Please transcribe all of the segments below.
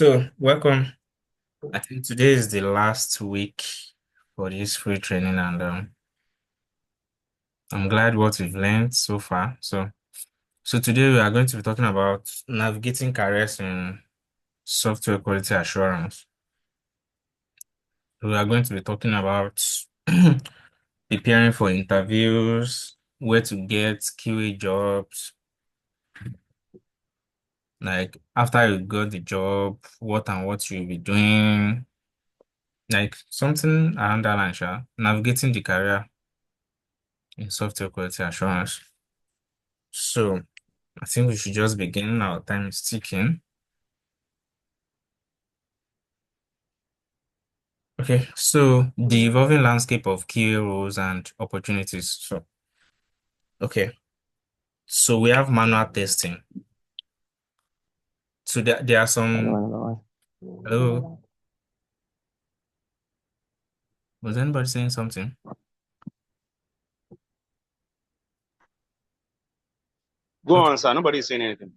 So, welcome. I think today is the last week for this free training, and I'm glad what we've learned so far. So today we are going to be talking about navigating careers in software quality assurance. We are going to be talking about preparing for interviews, where to get QA jobs, like after you got the job, what and what you'll be doing, like something around that line, navigating the career in software quality assurance. So I think we should just begin. Our time is ticking. Okay, so the evolving landscape of key roles and opportunities. Okay, so we have manual testing. So there are some. Hello, was anybody saying something? Go Okay, on, sir. Nobody's saying anything.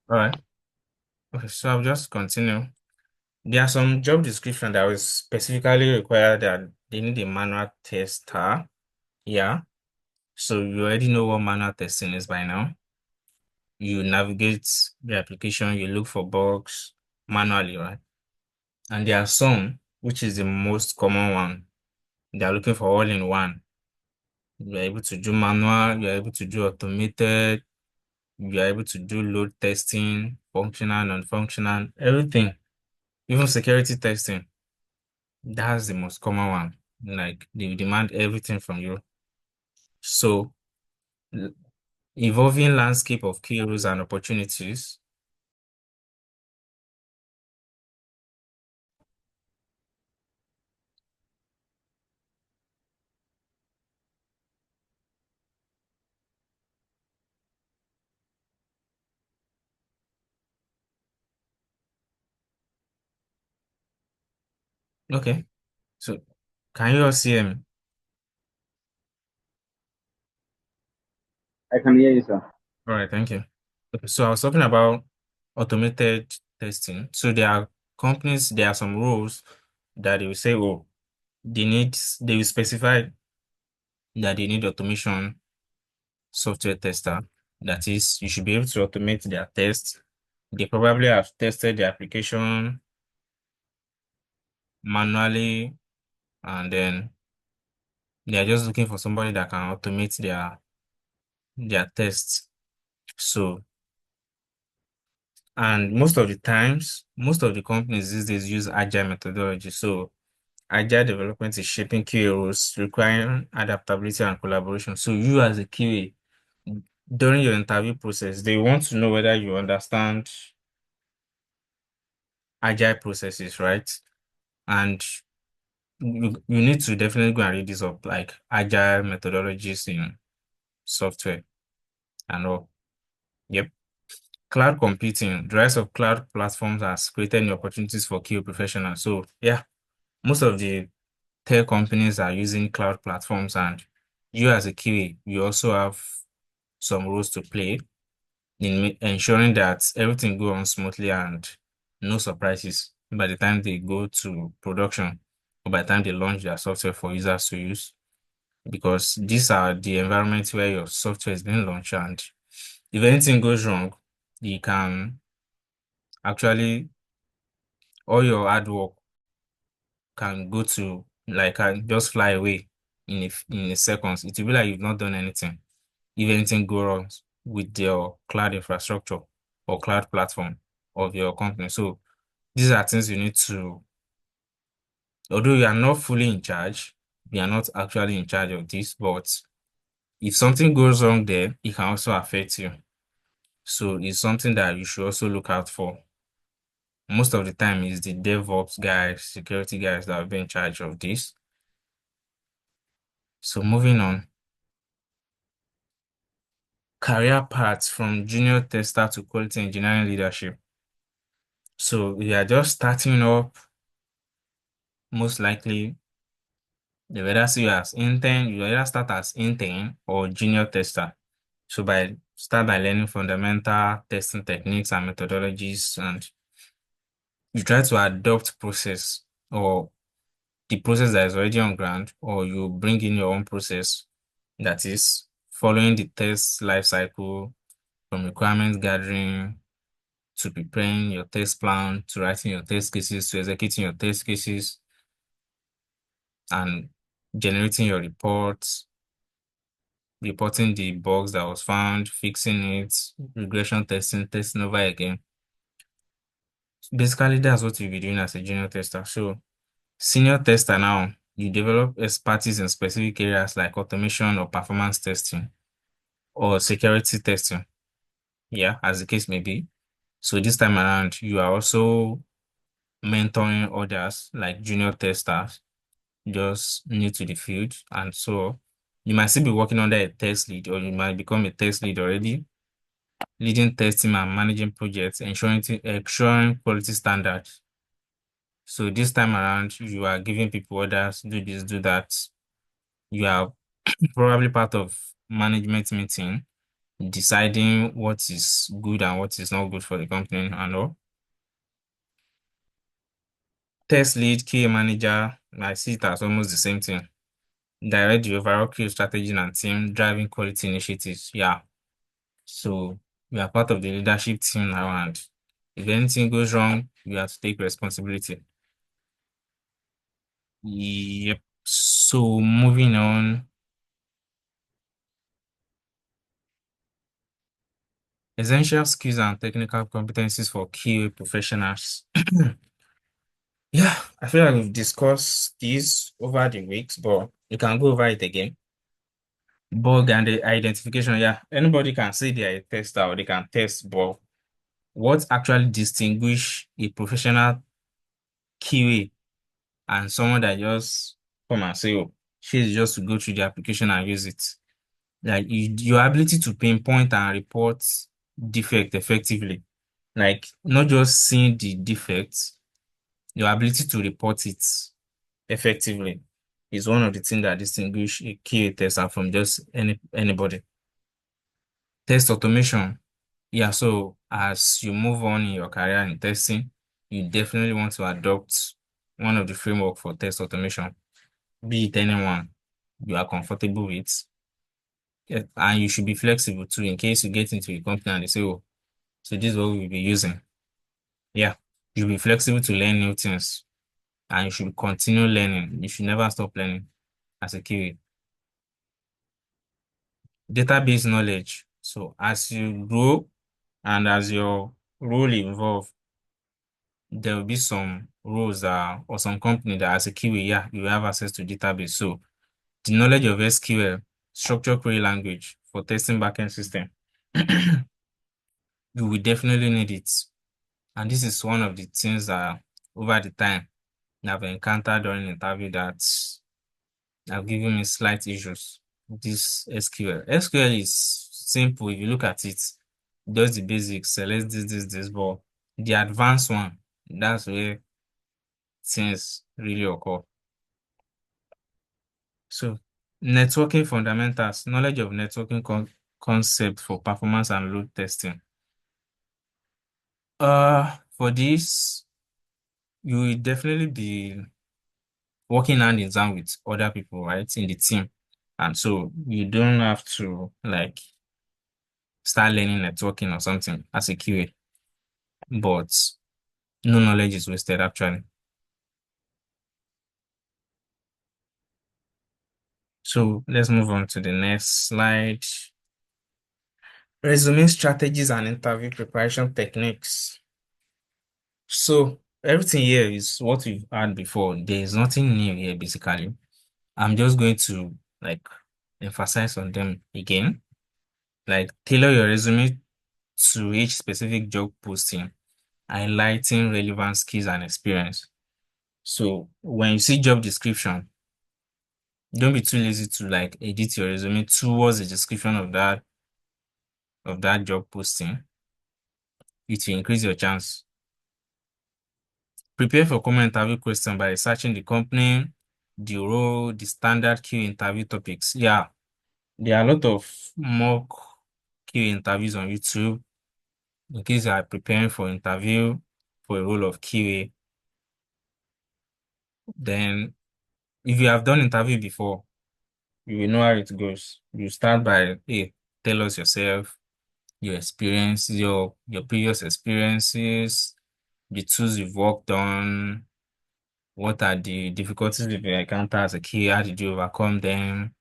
all right. Okay, so I'll just continue. There are some job description that will specifically require that they need a manual tester. Yeah. So you already know what manual testing is by now. You navigate the application, you look for bugs manually, right? And there are some, which is the most common one. They are looking for all in one. You're able to do manual, you're able to do automated, you're able to do load testing, functional, non-functional, everything, even security testing. That's the most common one. Like they demand everything from you. So, l- evolving landscape of key roles and opportunities. Okay. So, can you all see me? I can hear you, sir. All right, thank you. Okay, so I was talking about automated testing. So there are some rules that they will say, oh, they will specify that they need automation software tester. That is, you should be able to automate their tests. They probably have tested the application manually, and then they are just looking for somebody that can automate their tests. So, and most of the companies these days use agile methodology. So agile development is shaping QA roles, requiring adaptability and collaboration. So you as a QA, during your interview process, they want to know whether you understand agile processes, right? And you need to definitely go and read this up, like agile methodologies in software and all. Yep. Cloud computing, the rise of cloud platforms has created new opportunities for QA professionals. So yeah, most of the tech companies are using cloud platforms, and you as a QA, you also have some roles to play in ensuring that everything goes on smoothly and no surprises by the time they go to production or by the time they launch their software for users to use. Because these are the environments where your software is being launched, and if anything goes wrong, you can actually all your hard work can go to like can just fly away in a seconds. It will be like you've not done anything. If anything goes wrong with your cloud infrastructure or cloud platform of your company. So these are things you need to, although you are not fully in charge, you are not actually in charge of this, but if something goes wrong there, it can also affect you. So it's something that you should also look out for. Most of the time, it's the DevOps guys, security guys that will be in charge of this. So moving on, career paths from junior tester to quality engineering leadership. So we are just starting up, most likely they will either see you as intern, you either start as intern or junior tester. So start by learning fundamental testing techniques and methodologies, and you try to adopt process or the process that is already on ground, or you bring in your own process that is following the test life cycle from requirement gathering to preparing your test plan to writing your test cases to executing your test cases and generating your reports, reporting the bugs that was found, fixing it, regression testing, testing over again. Basically, that's what you'll be doing as a junior tester. So, senior tester now, you develop expertise in specific areas like automation or performance testing or security testing. Yeah, as the case may be. So this time around, you are also mentoring others like junior testers, just new to the field. And so you might still be working under a test lead, or you might become a test lead already, leading testing and managing projects, ensuring quality standards. So this time around, you are giving people orders, do this, do that. You are probably part of management meeting, deciding what is good and what is not good for the company and all. Test lead, QA manager, I see it as almost the same thing. Direct the overall QA strategy and team, driving quality initiatives. Yeah. So you are part of the leadership team now, and if anything goes wrong, you have to take responsibility. Yep. So moving on, essential skills and technical competencies for QA professionals. Yeah, I feel like we've discussed these over the weeks, but you can go over it again. Bug and the identification, yeah. Anybody can say they are a tester or they can test, but what actually distinguish a professional QA and someone that just come and say, oh, she's just to go through the application and use it. Like your ability to pinpoint and report defect effectively. Like not just seeing the defects, your ability to report it effectively is one of the things that distinguish a QA tester from just anybody. Test automation. Yeah, so as you move on in your career in testing, you definitely want to adopt one of the framework for test automation, be it anyone you are comfortable with. Yeah, and you should be flexible too in case you get into a company and they say, oh, so this is what we'll be using. Yeah, you'll be flexible to learn new things and you should continue learning. You should never stop learning as a QA. Database knowledge. So as you grow and as your role evolve, there will be some roles that or some company that as a QA, yeah, you have access to database. So the knowledge of SQL, structured query language for testing backend system, you will definitely need it. And this is one of the things that over the time I've encountered during interview that have given me slight issues. This SQL. SQL is simple if you look at it. Does the basics, select this, but the advanced one, that's where things really occur. So, networking fundamentals, knowledge of networking concept for performance and load testing. For this, you will definitely be working hand in hand with other people, right, in the team. And so you don't have to like start learning networking or something as a QA, but no knowledge is wasted actually. So let's move on to the next slide. Resume strategies and interview preparation techniques. So everything here is what we've had before. There is nothing new here, basically. I'm just going to like emphasize on them again. Like tailor your resume to each specific job posting, highlighting relevant skills and experience. So when you see job description, don't be too lazy to like edit your resume towards the description of that job posting. It will increase your chance. Prepare for common interview question by researching the company, the role, the standard Q interview topics. Yeah, there are a lot of mock Q interviews on YouTube in case you are preparing for interview. for a role of QA, then if you have done interview before, you will know how it goes. You start by, hey, tell us yourself, your experience, your previous experiences, the tools you've worked on, what are the difficulties you've encountered as a QA, how did you overcome them?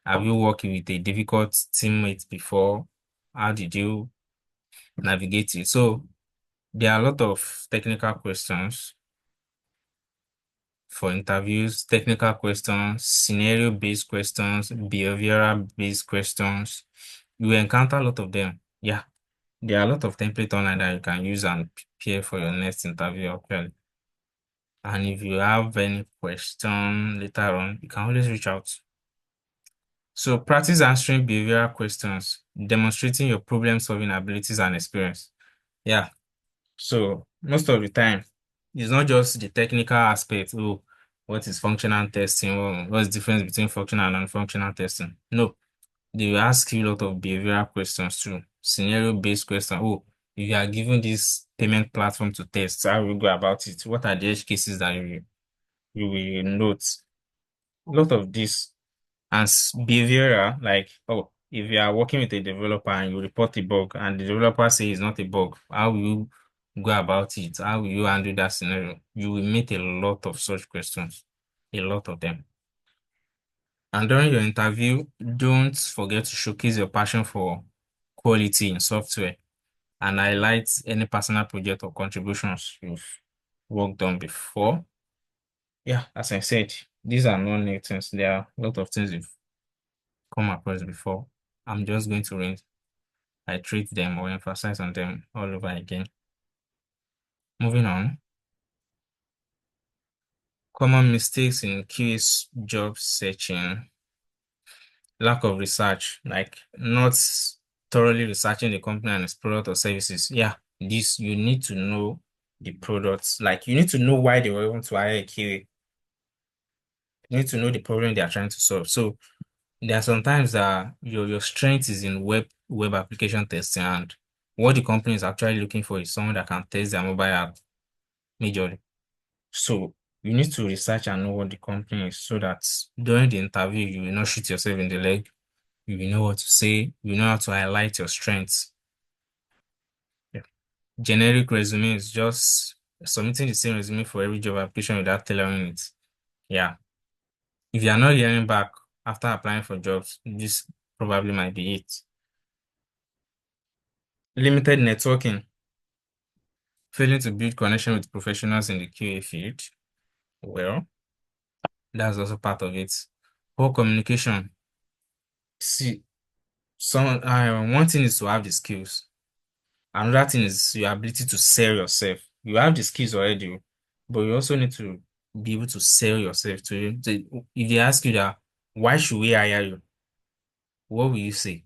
Have you worked with a difficult teammate before? How did you navigate it? So there are a lot of technical questions for interviews, technical questions, scenario-based questions, behavioral-based questions. You will encounter a lot of them. Yeah, there are a lot of templates online that you can use and prepare for your next interview actually. And if you have any question later on, you can always reach out. So practice answering behavioral questions, demonstrating your problem-solving abilities and experience. Yeah. So most of the time, it's not just the technical aspect. Oh, what is functional testing? Oh, what's the difference between functional and non-functional testing? No, they will ask you a lot of behavioral questions too, scenario-based questions. Oh, if you are given this payment platform to test, how will you go about it? What are the edge cases that you will note? A lot of this and behavioral, like, oh, if you are working with a developer and you report a bug and the developer says it's not a bug, how will you go about it? How will you handle that scenario? You will meet a lot of such questions, a lot of them. And during your interview, don't forget to showcase your passion for quality in software and highlight any personal project or contributions you've worked on before. Yeah, as I said, these are not new things. There are a lot of things you've come across before. I'm just going to iterate them or emphasize on them all over again. Moving on. Common mistakes in QA job searching. Lack of research, like not thoroughly researching the company and its product or services. Yeah, this you need to know the products. Like you need to know why they were want to hire a QA. You need to know the problem they are trying to solve. So there are sometimes that your strength is in web application testing, and what the company is actually looking for is someone that can test their mobile app majorly. So you need to research and know what the company is so that during the interview you will not shoot yourself in the leg. You will know what to say. You know how to highlight your strengths. Yeah. Generic resume is just submitting the same resume for every job application without tailoring it. Yeah. If you are not hearing back after applying for jobs, this probably might be it. Limited networking, failing to build connection with professionals in the QA field. Well, that's also part of it. Poor communication. See, one thing is to have the skills. Another thing is your ability to sell yourself. You have the skills already, but you also need to be able to sell yourself to. If they ask you that, why should we hire you? What will you say?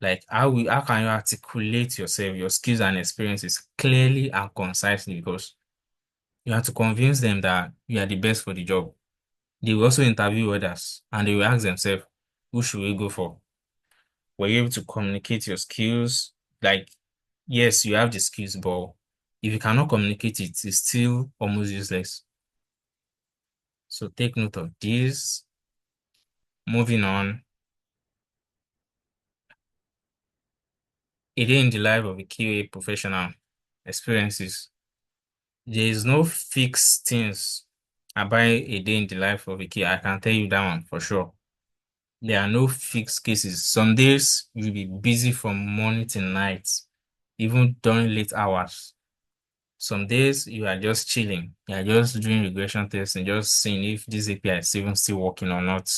Like, how can you articulate yourself, your skills and experiences clearly and concisely? Because you have to convince them that you are the best for the job. They will also interview others and they will ask themselves, who should we go for? Were you able to communicate your skills? Like, yes, you have the skills, but if you cannot communicate it, it's still almost useless. So take note of this. Moving on, a day in the life of a QA professional experiences. There is no fixed things about a day in the life of a QA. I can tell you that one for sure. There are no fixed cases. Some days you'll be busy from morning till night, even during late hours. Some days you are just chilling. You are just doing regression testing, just seeing if this API is even still working or not.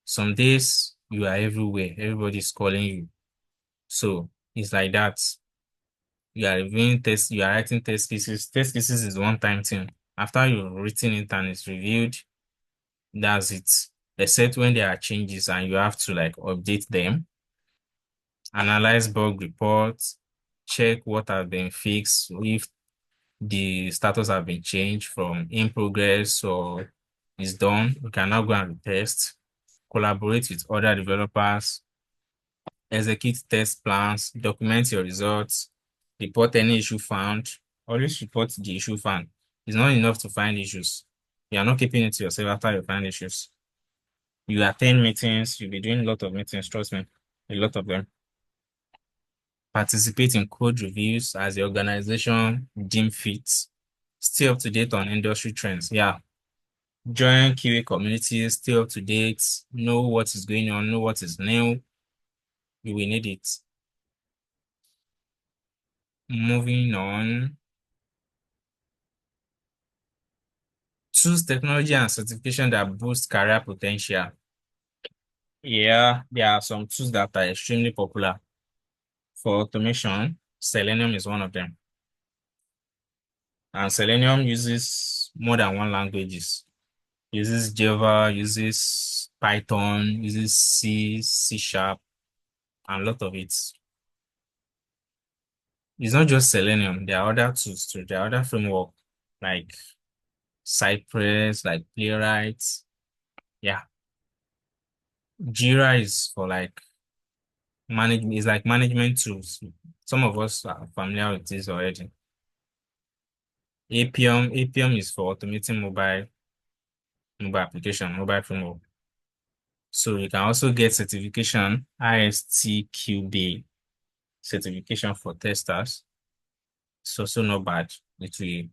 Some days you are everywhere. Everybody's calling you. So it's like that. You are reviewing tests, you are writing test cases. Test cases is one time thing. After you've written it and it's reviewed, that's it. Except when there are changes and you have to like update them, analyze bug reports, check what has been fixed, if the status have been changed from in progress or is done. We can now go and test, collaborate with other developers, execute test plans, document your results, report any issue found, Always report the issue found. It's not enough to find issues. You are not keeping it to yourself after you find issues. You attend meetings, you'll be doing a lot of meetings, trust me, a lot of them. Participate in code reviews as the organization deem fit. Stay up to date on industry trends. Yeah. Join QA communities, stay up to date, know what is going on, know what is new. You will need it. Moving on. Choose technology and certification that boost career potential. Yeah, there are some tools that are extremely popular. For automation, Selenium is one of them. And Selenium uses more than one languages. Uses Java, uses Python, uses C, C Sharp, and a lot of it. It's not just Selenium. There are other tools too. There are other framework like Cypress, like Playwright. Yeah. Jira is for like management. It's like management tools. Some of us are familiar with this already. APM is for automating mobile application, mobile framework. So you can also get certification, ISTQB certification for testers. It's also not bad. It will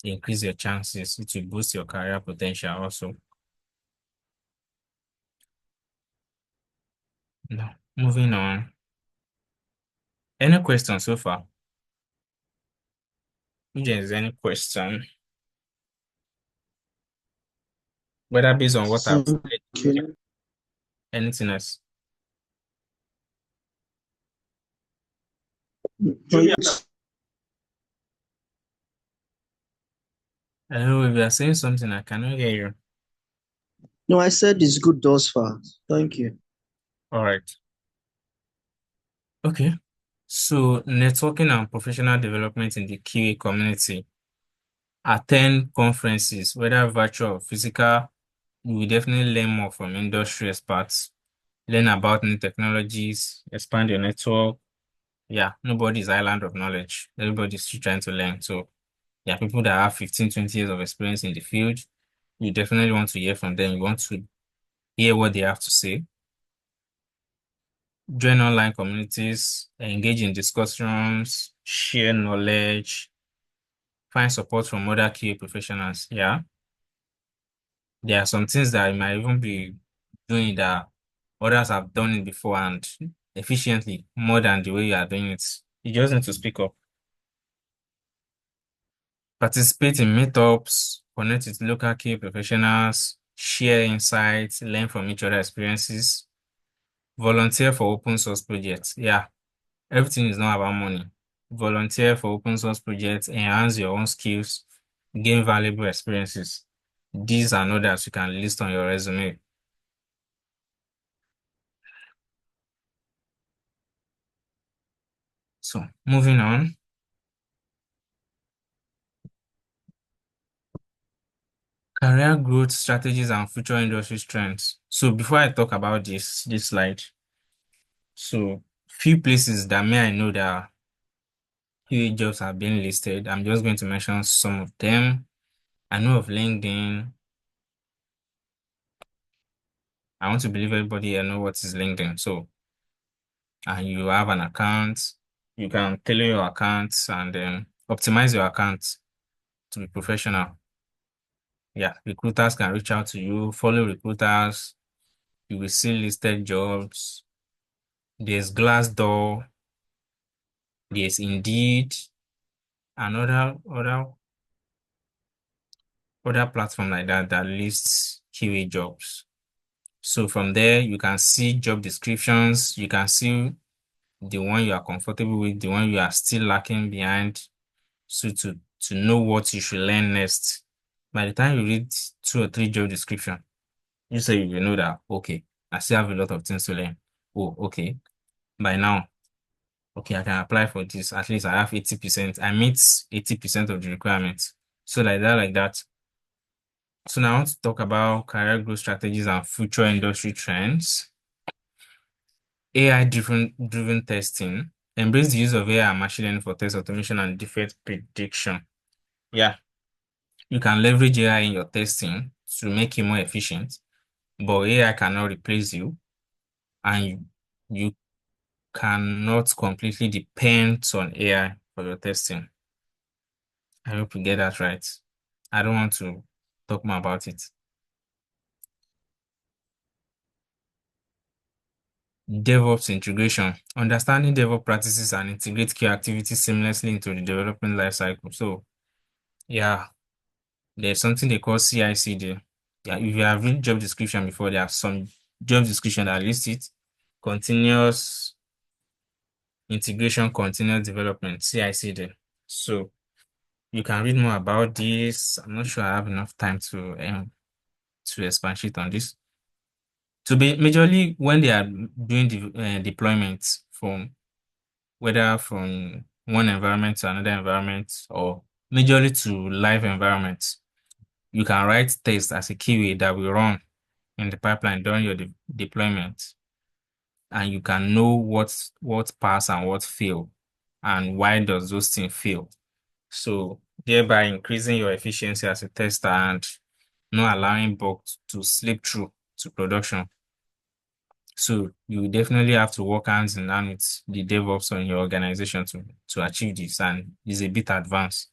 increase your chances. It will boost your career potential also. Now, moving on. Any questions so far? If there is any question, whether based on what I've Thank said, you. anything else? Thanks. Hello, if you are saying something, I cannot hear you. No, I said it's good thus far. Thank you. All right. Okay. So networking and professional development in the QA community. Attend conferences, whether virtual or physical. You will definitely learn more from industry experts. Learn about new technologies, expand your network. Yeah, nobody's island of knowledge. Everybody's still trying to learn. So yeah, people that have 15, 20 years of experience in the field, you definitely want to hear from them. You want to hear what they have to say. Join online communities, engage in discussions, share knowledge, find support from other QA professionals. Yeah. There are some things that you might even be doing that others have done it before and efficiently more than the way you are doing it. You just need to speak up. Participate in meetups, connect with local QA professionals, share insights, learn from each other experiences, volunteer for open source projects. Yeah, everything is not about money. Volunteer for open source projects, enhance your own skills, gain valuable experiences. These and others you can list on your resume. So, moving on. Career growth strategies and future industry trends. So before I talk about this slide, so few places that may I know that QA jobs have been listed. I'm just going to mention some of them. I know of LinkedIn. I want to believe everybody here know what is LinkedIn. So, and you have an account, you can tailor your account and then optimize your account to be professional. Yeah, recruiters can reach out to you, follow recruiters. You will see listed jobs. There's Glassdoor. There's Indeed. Another platform like that that lists QA jobs. So from there, you can see job descriptions. You can see the one you are comfortable with, the one you are still lacking behind. So to know what you should learn next. By the time you read 2 or 3 job description, you say you will know that, okay, I still have a lot of things to learn. Oh, okay. By now, okay, I can apply for this. At least I have 80%. I meet 80% of the requirements. So like that. So now I want to talk about career growth strategies and future industry trends. AI driven testing. Embrace the use of AI and machine learning for test automation and defect prediction. Yeah, you can leverage AI in your testing to make it more efficient, but AI cannot replace you, and you cannot completely depend on AI for your testing. I hope you get that right. I don't want to talk more about it. DevOps integration. Understanding DevOps practices and integrate key activities seamlessly into the development lifecycle. So, yeah, there's something they call CI/CD. Yeah, if you have read job description before, there are some job description that list it. Continuous integration, continuous development, CI/CD. So you can read more about this. I'm not sure I have enough time to expatiate on this. To be majorly when they are doing the deployments from whether from one environment to another environment or majorly to live environments, you can write tests as a keyway that will run in the pipeline during your deployment, and you can know what pass and what fail and why does those things fail. So thereby increasing your efficiency as a tester and not allowing bugs to slip through to production. So you definitely have to work hands in hand with the DevOps on your organization to achieve this, and it's a bit advanced.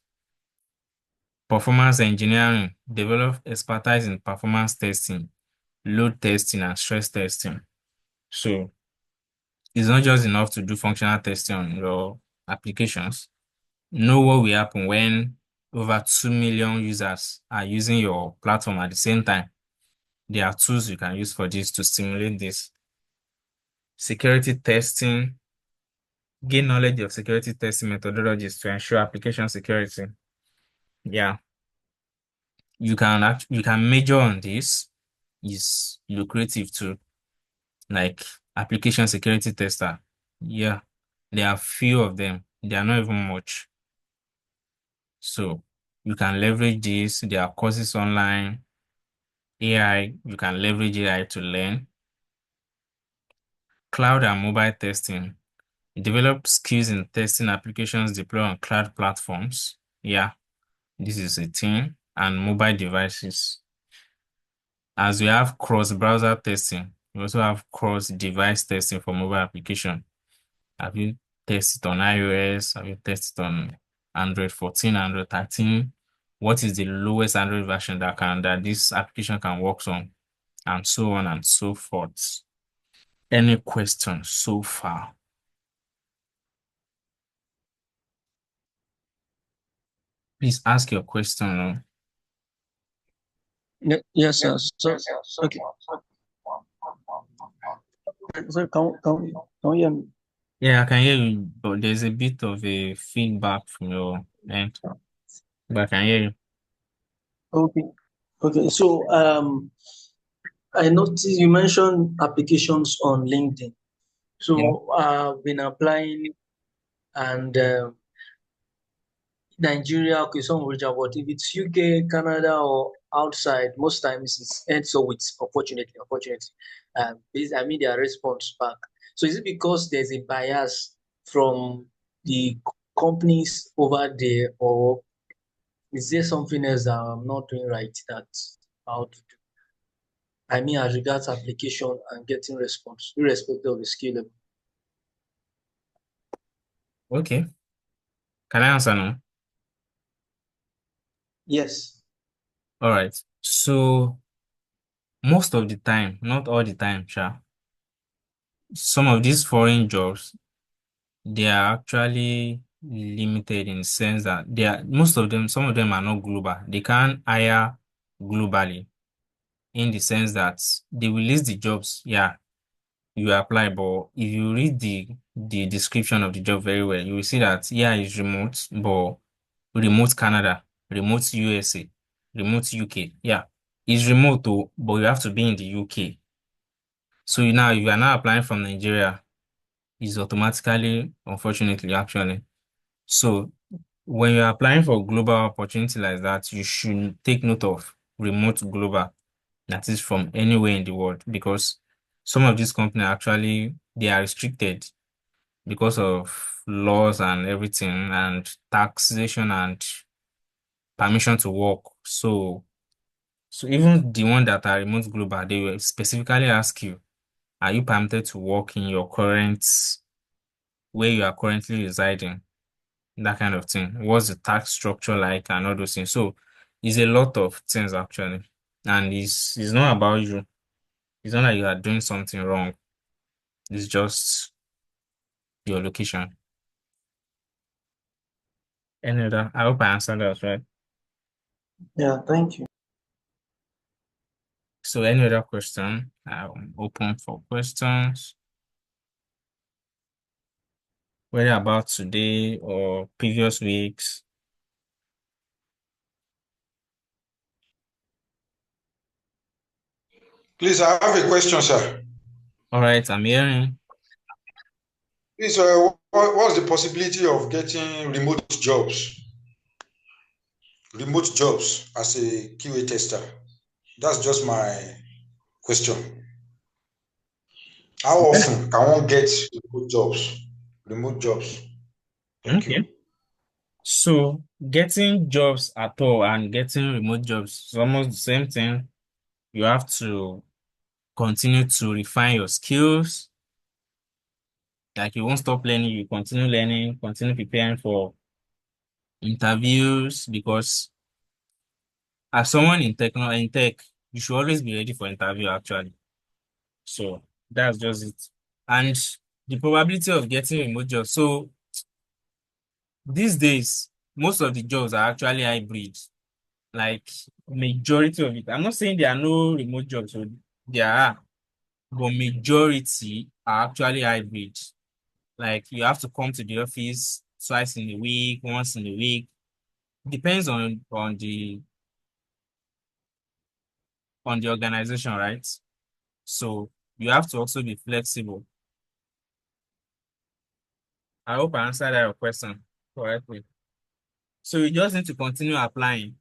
Performance engineering, develop expertise in performance testing, load testing, and stress testing. So it's not just enough to do functional testing on your applications. Know what will happen when over 2 million users are using your platform at the same time. There are tools you can use for this to simulate this. Security testing, gain knowledge of security testing methodologies to ensure application security. Yeah, you can measure on this. Is lucrative too, like application security tester. Yeah, there are few of them. They are not even much. So you can leverage this. There are courses online. AI, you can leverage AI to learn. Cloud and mobile testing. Develop skills in testing applications deployed on cloud platforms. Yeah, this is a thing. And mobile devices. As we have cross-browser testing, we also have cross-device testing for mobile application. Have you tested on iOS? Have you tested on Android 14, Android 13? What is the lowest Android version that this application can work on? And so on and so forth. Any questions so far? Please ask your question. Yes, sir. So, okay. So, can you hear me? Yeah, I can hear you, but there's a bit of a feedback from your end. But I can hear you. Okay. Okay. So, I noticed you mentioned applications on LinkedIn. Yeah. So, I've been applying, and Nigeria, okay, some region, but if it's UK, Canada, or outside, most times it ends up with unfortunately. I mean their response back. So is it because there's a bias from the companies over there, or is there something else that I'm not doing right that how to do? I mean, as regards application and getting response, irrespective of the skill level. Okay. Can I answer now? Yes. All right. So most of the time, not all the time, some of these foreign jobs, they are actually limited in the sense that most of them, some of them are not global. They can't hire globally in the sense that they will list the jobs. Yeah, you apply, but if you read the description of the job very well, you will see that yeah, it's remote, but remote Canada, remote USA, remote UK. Yeah, it's remote though, but you have to be in the UK. So now if you are now applying from Nigeria, it's automatically, unfortunately, actually. So when you're applying for global opportunity like that, you should take note of remote global, that is from anywhere in the world, because some of these companies actually they are restricted because of laws and everything and taxation and permission to work. So even the one that are remote global, they will specifically ask you, are you permitted to work in your current where you are currently residing? That kind of thing. What's the tax structure like and all those things. So it's a lot of things actually. And it's not about you. It's not like you are doing something wrong. It's just your location. Any other? I hope I answered that right. Yeah, thank you. So any other question? I'm open for questions, whether about today or previous weeks. Please, I have a question, sir. All right, I'm hearing. Please, what's the possibility of getting remote jobs as a QA tester? That's just my question. How Yeah. often can one get remote jobs? Remote jobs. Thank you. Okay. So getting jobs at all and getting remote jobs is almost the same thing. You have to continue to refine your skills. Like you won't stop learning, you continue learning, continue preparing for interviews because as someone in tech, you should always be ready for interview actually. So that's just it. And the probability of getting remote jobs. So these days, most of the jobs are actually hybrid. Like majority of it. I'm not saying there are no remote jobs, so there are, but majority are actually hybrid. Like you have to come to the office twice in a week, once in a week. Depends on the organization, right? So you have to also be flexible. I hope I answered your question correctly. So you just need to continue applying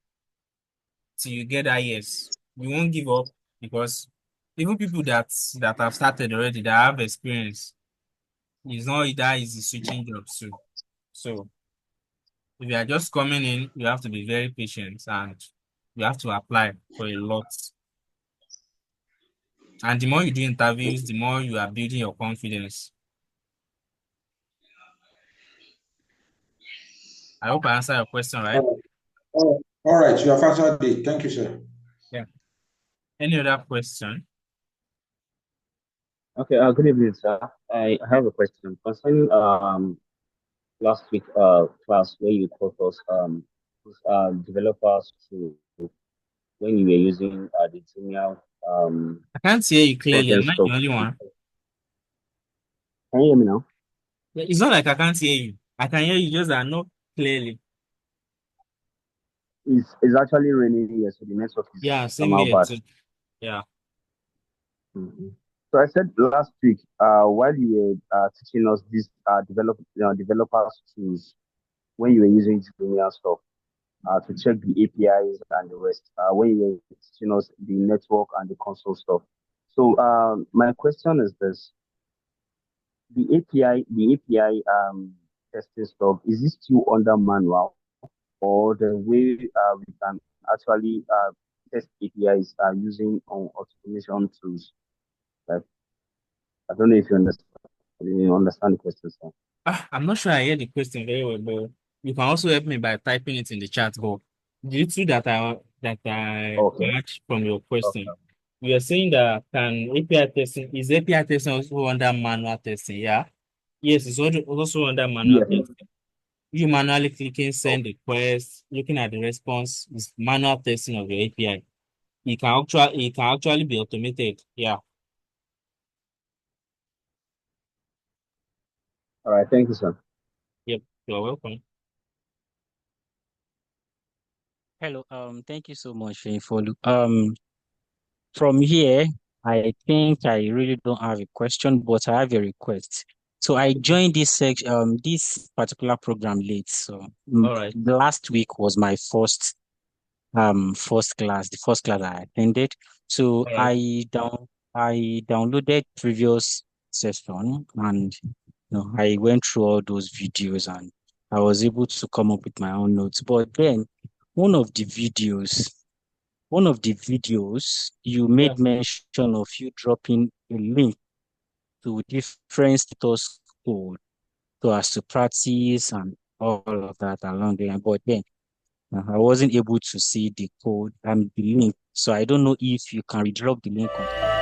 till you get that yes. You won't give up because even people that have started already that have experience, it's not that easy switching jobs too. So if you are just coming in, you have to be very patient and you have to apply for a lot. And the more you do interviews, the more you are building your confidence. I hope I answered your question, right? All right, you have answered it. Thank you, sir. Yeah. Any other question? Okay, good evening, sir. I have a question concerning last week class where you taught us developers to when you were using the Genial I can't hear you clearly. front-end I'm not the stuff. only one. Can you hear me now? Yeah, it's not like I can't hear you. I can hear you just that not clearly. It's actually raining here, so the network Yeah, is same somehow here bad. too. Yeah. Mhm. So I said last week, while you were teaching us these developers tools, when you were using Jumia stuff to check the APIs and the rest, when you were teaching us the network and the console stuff. So my question is this: the API testing stuff, is this still under manual, or the way we can actually test APIs using automation tools? Like, I don't know if you understand the question, sir. I'm not sure I hear the question very well, but you can also help me by typing it in the chat box. The little that I Okay. match from your question. Okay. We are saying that can API testing is API testing also under manual testing? Yeah. Yes, it's also under manual Yes. testing. You manually clicking send Okay. request, looking at the response is manual testing of your API. It can actually be automated. Yeah. All right. Thank you, sir. Yep. You're welcome. Hello, thank you so much for from here, I think I really don't have a question, but I have a request. So I joined this particular program late. So All right. the last week was my first class, the first class I attended. So All right. I downloaded previous session and I went through all those videos and I was able to come up with my own notes. But then one of the videos, you Yeah. made mention of you dropping a link to different status code so as to practice and all of that along the line. But then I wasn't able to see the code and the link. So I don't know if you can drop the link on.